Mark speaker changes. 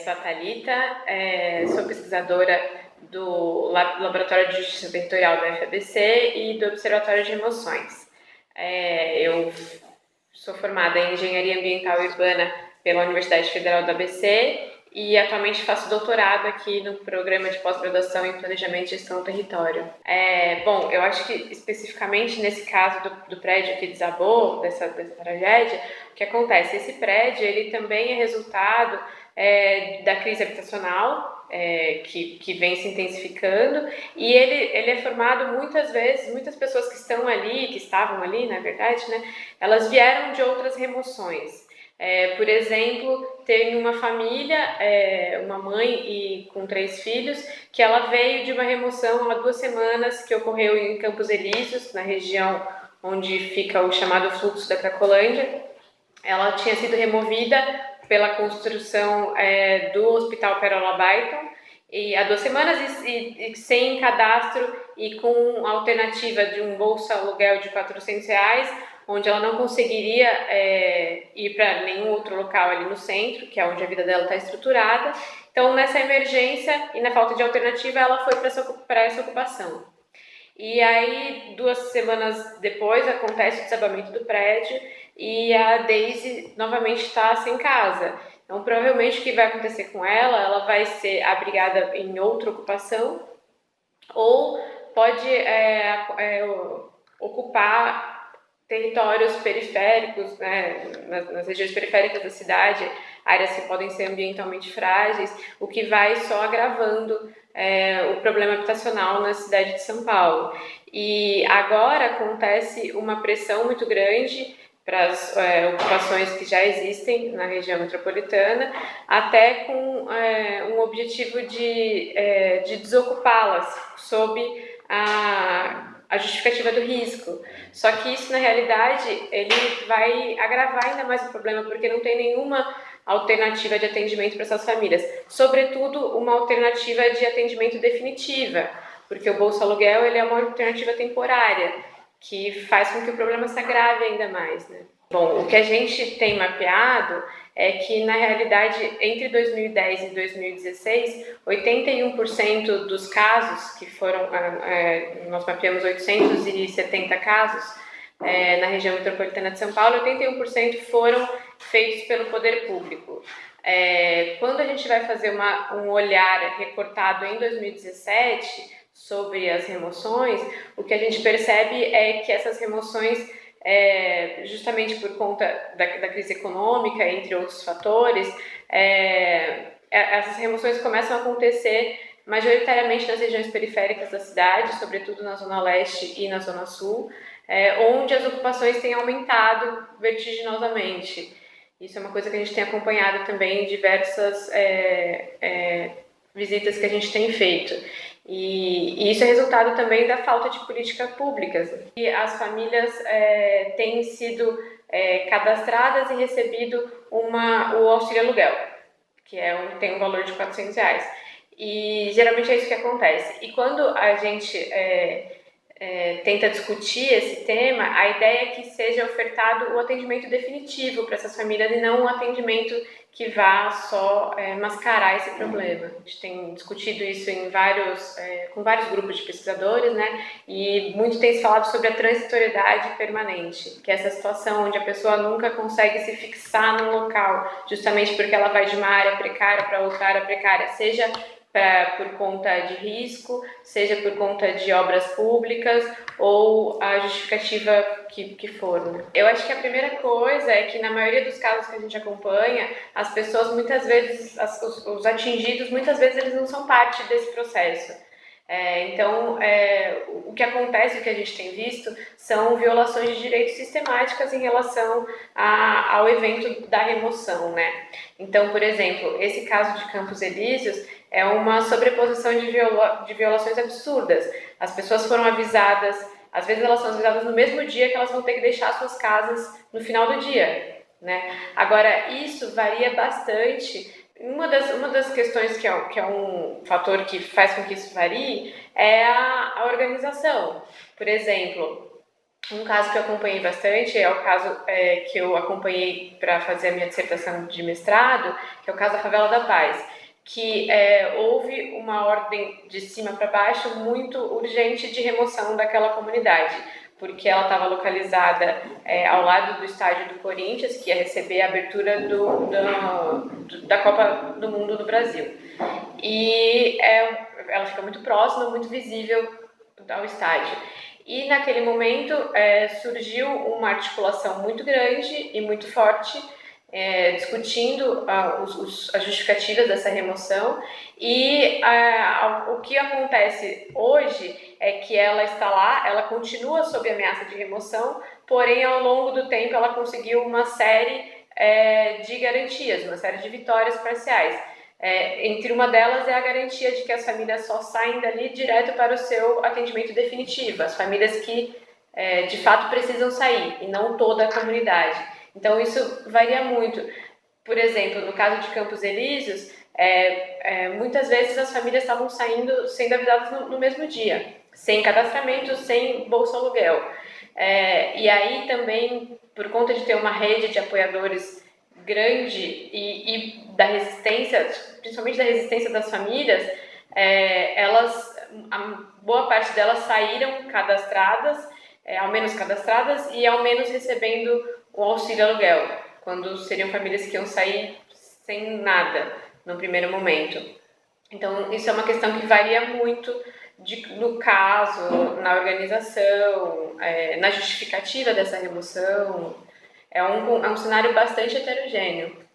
Speaker 1: sou a Thalita, sou pesquisadora do Laboratório de Justiça Territorial da UFABC e do Observatório de Emoções. Eu sou formada em Engenharia Ambiental e Urbana pela Universidade Federal do ABC e atualmente faço doutorado aqui no programa de pós-graduação em Planejamento e Gestão do Território. Bom, eu acho que especificamente nesse caso do prédio que desabou, dessa tragédia, o que acontece? Esse prédio ele também é resultado da crise habitacional, que vem se intensificando, e ele é formado muitas vezes, muitas pessoas que estão ali, que estavam ali, na verdade, né, elas vieram de outras remoções. Por exemplo, tem uma família, uma mãe com 3 filhos, que ela veio de uma remoção há 2 semanas que ocorreu em Campos Elíseos, na região onde fica o chamado fluxo da Cracolândia. Ela tinha sido removida pela construção do Hospital Pérola Byton, e há 2 semanas e sem cadastro e com a alternativa de um bolsa aluguel de R$400, onde ela não conseguiria ir para nenhum outro local ali no centro, que é onde a vida dela está estruturada. Então, nessa emergência e na falta de alternativa, ela foi para essa ocupação. E aí, 2 semanas depois, acontece o desabamento do prédio e a Daisy novamente está sem casa. Então, provavelmente, o que vai acontecer com ela vai ser abrigada em outra ocupação ou pode ocupar territórios periféricos, né, nas regiões periféricas da cidade, áreas que podem ser ambientalmente frágeis, o que vai só agravando o problema habitacional na cidade de São Paulo. E agora acontece uma pressão muito grande para as ocupações que já existem na região metropolitana, até com um objetivo de desocupá-las sob a justificativa do risco. Só que isso, na realidade, ele vai agravar ainda mais o problema, porque não tem nenhuma alternativa de atendimento para essas famílias. Sobretudo, uma alternativa de atendimento definitiva, porque o Bolsa Aluguel ele é uma alternativa temporária, que faz com que o problema se agrave ainda mais, né? Bom, o que a gente tem mapeado é que, na realidade, entre 2010 e 2016, 81% dos casos que foram, nós mapeamos 870 casos na região metropolitana de São Paulo, 81% foram feitos pelo poder público. Quando a gente vai fazer um olhar recortado em 2017 sobre as remoções, o que a gente percebe é que essas remoções, justamente por conta da crise econômica, entre outros fatores, essas remoções começam a acontecer majoritariamente nas regiões periféricas da cidade, sobretudo na Zona Leste e na Zona Sul, onde as ocupações têm aumentado vertiginosamente. Isso é uma coisa que a gente tem acompanhado também em diversas visitas que a gente tem feito. E isso é resultado também da falta de políticas públicas. E as famílias têm sido cadastradas e recebido o auxílio aluguel, que tem um valor de R$400. E geralmente é isso que acontece. E quando a gente tenta discutir esse tema, a ideia é que seja ofertado o atendimento definitivo para essas famílias e não um atendimento que vá só mascarar esse problema. A gente tem discutido isso com vários grupos de pesquisadores, né? E muito tem se falado sobre a transitoriedade permanente, que é essa situação onde a pessoa nunca consegue se fixar num local, justamente porque ela vai de uma área precária para outra área precária, seja por conta de risco, seja por conta de obras públicas ou a justificativa que for, né? Eu acho que a primeira coisa é que na maioria dos casos que a gente acompanha, as pessoas muitas vezes, os atingidos, muitas vezes eles não são parte desse processo. Então, o que acontece, o que a gente tem visto, são violações de direitos sistemáticas em relação ao evento da remoção, né? Então, por exemplo, esse caso de Campos Elíseos é uma sobreposição de violações absurdas. As pessoas foram avisadas, às vezes elas são avisadas no mesmo dia que elas vão ter que deixar suas casas no final do dia, né? Agora, isso varia bastante. Uma das questões que é um fator que faz com que isso varie é a organização. Por exemplo, Um caso que eu acompanhei bastante é o caso que eu acompanhei para fazer a minha dissertação de mestrado, que é o caso da Favela da Paz, que houve uma ordem de cima para baixo muito urgente de remoção daquela comunidade, porque ela estava localizada ao lado do estádio do Corinthians, que ia receber a abertura da Copa do Mundo do Brasil. E ela fica muito próxima, muito visível ao estádio. E naquele momento surgiu uma articulação muito grande e muito forte, discutindo as justificativas dessa remoção, e o que acontece hoje é que ela está lá, ela continua sob ameaça de remoção, porém ao longo do tempo ela conseguiu uma série de garantias, uma série de vitórias parciais. Entre uma delas é a garantia de que as famílias só saem dali direto para o seu atendimento definitivo, as famílias que de fato precisam sair, e não toda a comunidade. Então isso varia muito. Por exemplo, no caso de Campos Elíseos, muitas vezes as famílias estavam sendo avisadas no mesmo dia, sem cadastramento, sem bolsa aluguel. E aí também, por conta de ter uma rede de apoiadores grande e da resistência, principalmente da resistência das famílias, a boa parte delas saíram cadastradas, ao menos cadastradas e ao menos recebendo o auxílio aluguel, quando seriam famílias que iam sair sem nada no primeiro momento. Então isso é uma questão que varia muito no caso, na organização, na justificativa dessa remoção. É um cenário bastante heterogêneo.